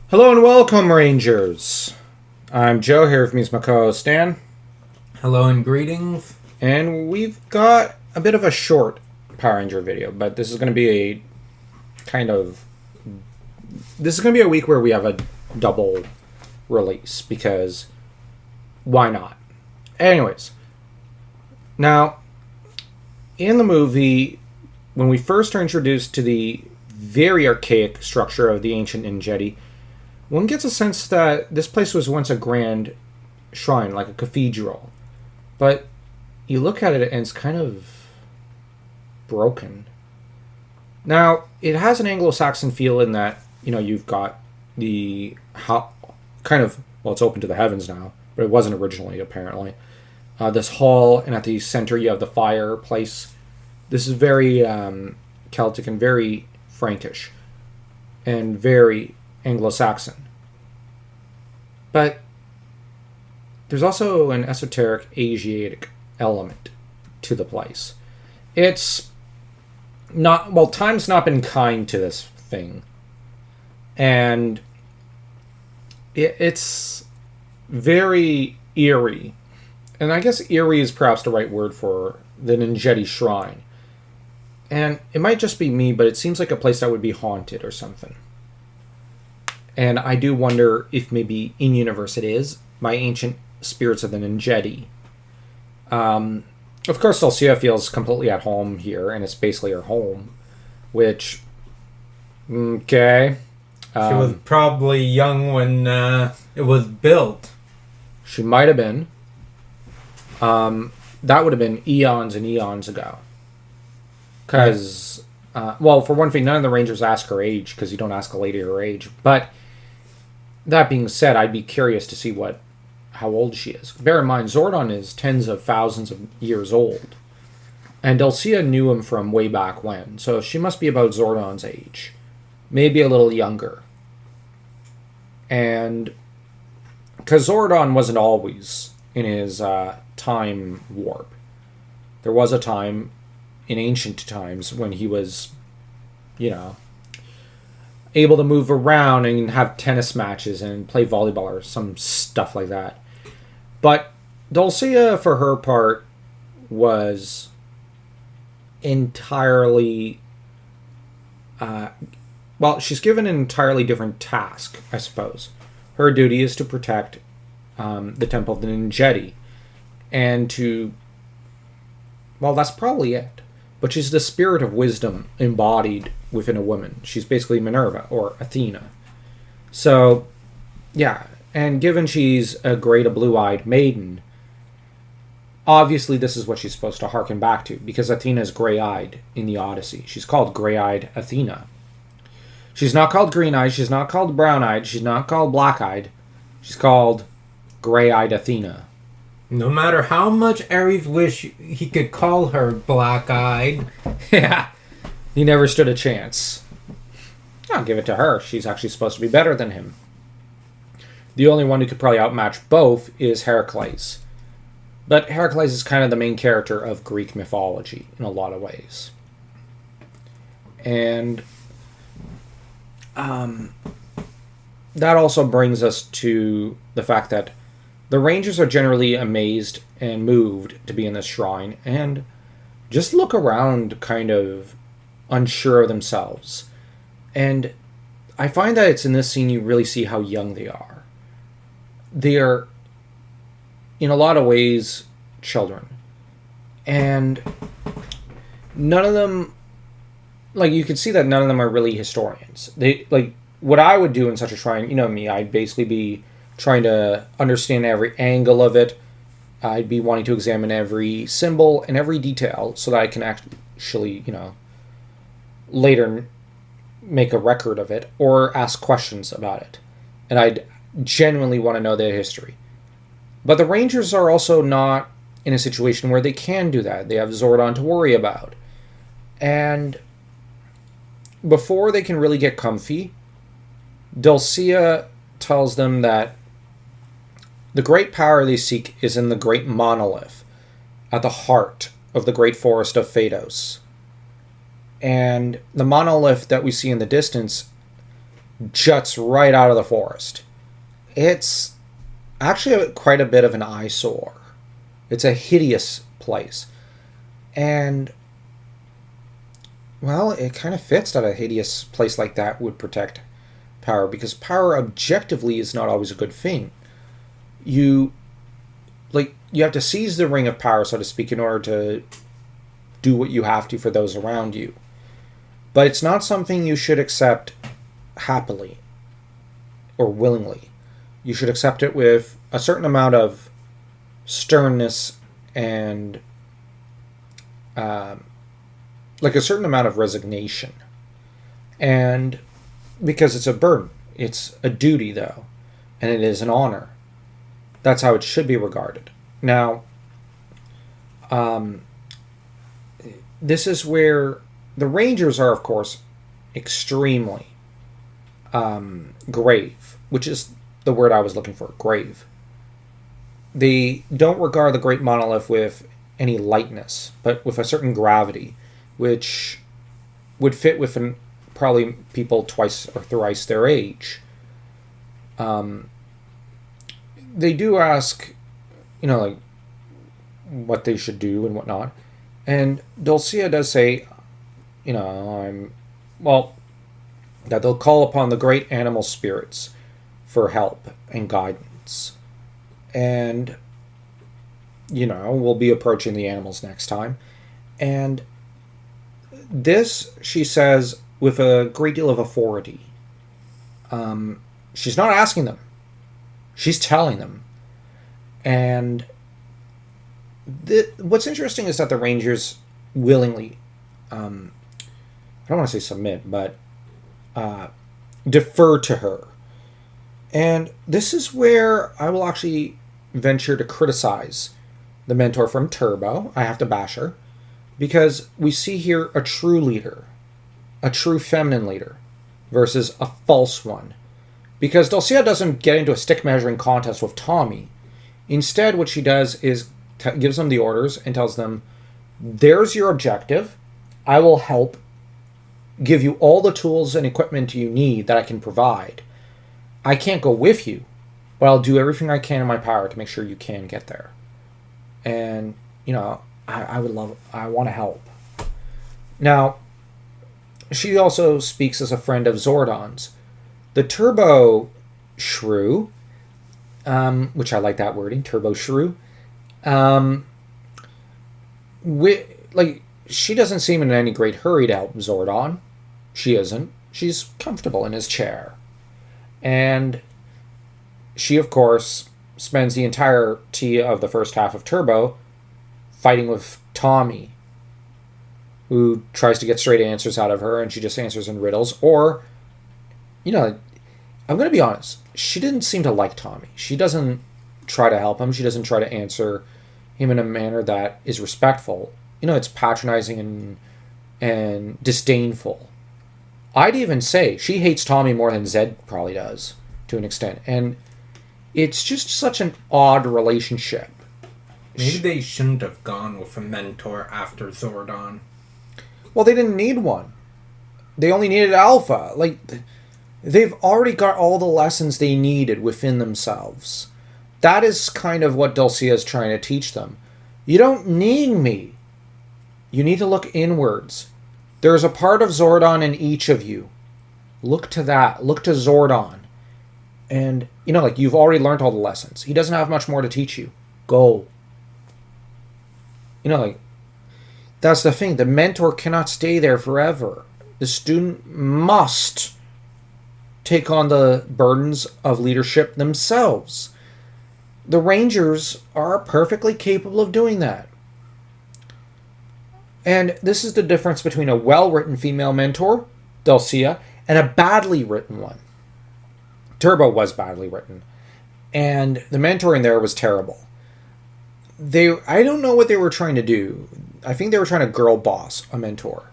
Hello and welcome, Rangers. I'm Joe here with me is my co-host Stan, Hello and greetings. and we've got a bit of a short Power Ranger video, but this is going to be a kind of this is going to be a week where we have a double release because why not? Anyways, now in the movie, when we first are introduced to the very archaic structure of the ancient Ninjetti, one gets a sense that this place was once a grand shrine, like a cathedral. But you look at it and it's kind of broken. Now, it has an Anglo-Saxon feel in that, you've got the it's open to the heavens now, but it wasn't originally, apparently. This hall, and at the center you have the fireplace. This is very Celtic and very Frankish and very Anglo-Saxon. But there's also an esoteric Asiatic element to the place. It's not, well, time's not been kind to this thing. And it's very eerie. And I guess eerie is perhaps the right word for the Ninjetti Shrine. And it might just be me, but it seems like a place that would be haunted or something. And I do wonder if maybe in-universe it is, by ancient spirits of the Ninjetti. Of course, Dulcia feels completely at home here, and it's basically her home, which, okay. She was probably young when it was built. She might have been. That would have been eons and eons ago. Because, for one thing, none of the Rangers ask her age, because you don't ask a lady her age. But that being said, I'd be curious to see how old she is. Bear in mind, Zordon is tens of thousands of years old. And Dulcia knew him from way back when, so she must be about Zordon's age. Maybe a little younger. And because Zordon wasn't always in his time warp. There was a time in ancient times when he was, able to move around and have tennis matches and play volleyball or some stuff like that. But Dulcia, for her part, was entirely... she's given an entirely different task, I suppose. Her duty is to protect the Temple of the Ninjetti. And to... Well, that's probably it. But she's the spirit of wisdom embodied within a woman. She's basically Minerva, or Athena. So, yeah. And given she's a blue-eyed maiden, obviously this is what she's supposed to harken back to, because Athena is gray-eyed in the Odyssey. She's called gray-eyed Athena. She's not called green-eyed, she's not called brown-eyed, she's not called black-eyed. She's called gray-eyed Athena. No matter how much Ares wished he could call her black-eyed. Yeah, he never stood a chance. I'll give it to her. She's actually supposed to be better than him. The only one who could probably outmatch both is Heracles. But Heracles is kind of the main character of Greek mythology in a lot of ways. And that also brings us to the fact that the Rangers are generally amazed and moved to be in this shrine and just look around kind of unsure of themselves. And I find that it's in this scene you really see how young they are. They are, in a lot of ways, children. And none of them, you could see that none of them are really historians. What I would do in such a shrine, me, I'd basically be trying to understand every angle of it. I'd be wanting to examine every symbol and every detail so that I can actually, later make a record of it or ask questions about it. And I'd genuinely want to know their history. But the Rangers are also not in a situation where they can do that. They have Zordon to worry about. And before they can really get comfy, Dulcia tells them that the great power they seek is in the great Monolith, at the heart of the great forest of Phaedos. And the monolith that we see in the distance juts right out of the forest. It's actually quite a bit of an eyesore. It's a hideous place. And, well, it kind of fits that a hideous place like that would protect power, because power objectively is not always a good thing. You you have to seize the ring of power, so to speak, in order to do what you have to for those around you. But it's not something you should accept happily or willingly. You should accept it with a certain amount of sternness and a certain amount of resignation. And because it's a burden, it's a duty, though, and it is an honor. That's how it should be regarded. Now, this is where the Rangers are, of course, extremely grave, which is the word I was looking for, grave. They don't regard the Great Monolith with any lightness, but with a certain gravity, which would fit with probably people twice or thrice their age. They do ask, what they should do and whatnot. And Dulcea does say, that they'll call upon the great animal spirits for help and guidance. And, we'll be approaching the animals next time. And this, she says, with a great deal of authority. She's not asking them. She's telling them. And what's interesting is that the Rangers willingly, I don't want to say submit, but defer to her. And this is where I will actually venture to criticize the mentor from Turbo. I have to bash her. Because we see here a true leader, a true feminine leader, versus a false one. Because Dulcea doesn't get into a stick measuring contest with Tommy. Instead, what she does is gives them the orders and tells them, there's your objective. I will help give you all the tools and equipment you need that I can provide. I can't go with you, but I'll do everything I can in my power to make sure you can get there. And, I want to help. Now, she also speaks as a friend of Zordon's. The Turbo Shrew, which I like that wording, Turbo Shrew, she doesn't seem in any great hurry to help Zordon. She isn't. She's comfortable in his chair. And she, of course, spends the entirety of the first half of Turbo fighting with Tommy, who tries to get straight answers out of her, and she just answers in riddles. Or, I'm going to be honest, she didn't seem to like Tommy. She doesn't try to help him. She doesn't try to answer him in a manner that is respectful. It's patronizing and disdainful. I'd even say she hates Tommy more than Zed probably does, to an extent. And it's just such an odd relationship. Maybe they shouldn't have gone with a mentor after Zordon. Well, they didn't need one. They only needed Alpha. They've already got all the lessons they needed within themselves. That is kind of what Dulcea is trying to teach them. You don't need me. You need to look inwards. There is a part of Zordon in each of you. Look to that. Look to Zordon. And, you've already learned all the lessons. He doesn't have much more to teach you. Go. That's the thing. The mentor cannot stay there forever. The student must take on the burdens of leadership themselves. The Rangers are perfectly capable of doing that. And this is the difference between a well-written female mentor, Dulcea, and a badly written one. Turbo was badly written. And the mentor in there was terrible. I don't know what they were trying to do. I think they were trying to girl boss a mentor.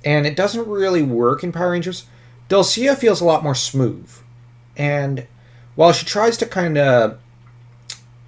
And it doesn't really work in Power Rangers. Dulcea feels a lot more smooth. And while she tries to kind of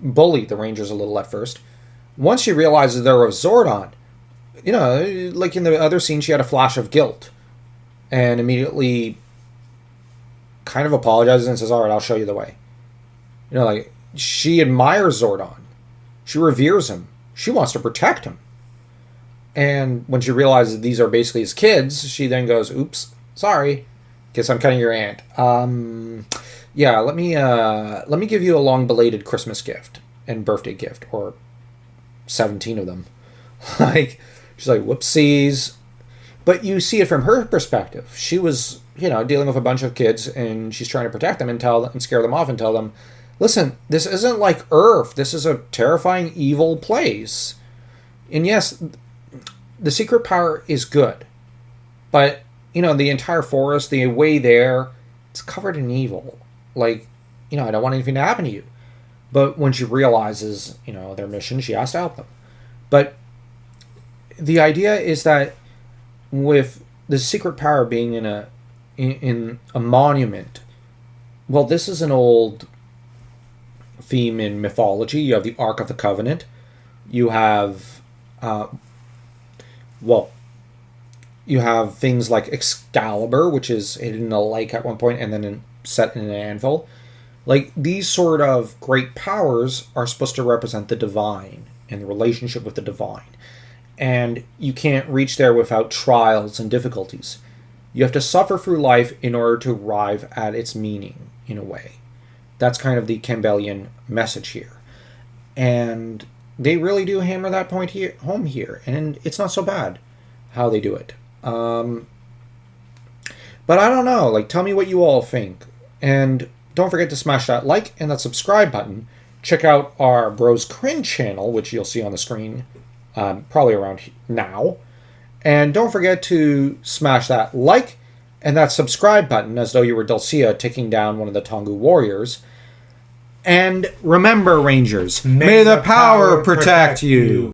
bully the Rangers a little at first, once she realizes they're with Zordon, like in the other scene, she had a flash of guilt. And immediately kind of apologizes and says, all right, I'll show you the way. You know, like, she admires Zordon. She reveres him. She wants to protect him. And when she realizes these are basically his kids, she then goes, oops, sorry. Guess I'm cutting your aunt. Yeah, let me give you a long belated Christmas gift and birthday gift, or 17 of them. Like, she's like, whoopsies. But you see it from her perspective. She was, dealing with a bunch of kids, and she's trying to protect them and scare them off and tell them, listen, this isn't like Earth. This is a terrifying, evil place. And yes, the secret power is good. But, the entire forest, the way there, it's covered in evil. Like, I don't want anything to happen to you. But when she realizes, their mission, she has to help them. But the idea is that with the secret power being in a monument, well, this is an old theme in mythology. You have the Ark of the Covenant. You have, you have things like Excalibur, which is hidden in a lake at one point and then set in an anvil. Like, these sort of great powers are supposed to represent the divine and the relationship with the divine. And you can't reach there without trials and difficulties. You have to suffer through life in order to arrive at its meaning, in a way. That's kind of the Campbellian message here. And they really do hammer that point home here. And it's not so bad how they do it. But I don't know. Like, tell me what you all think. And don't forget to smash that like and that subscribe button. Check out our Bros Cringe channel, which you'll see on the screen probably around now. And don't forget to smash that like and that subscribe button as though you were Dulcia taking down one of the Tongu warriors. And remember, Rangers, may the power protect you.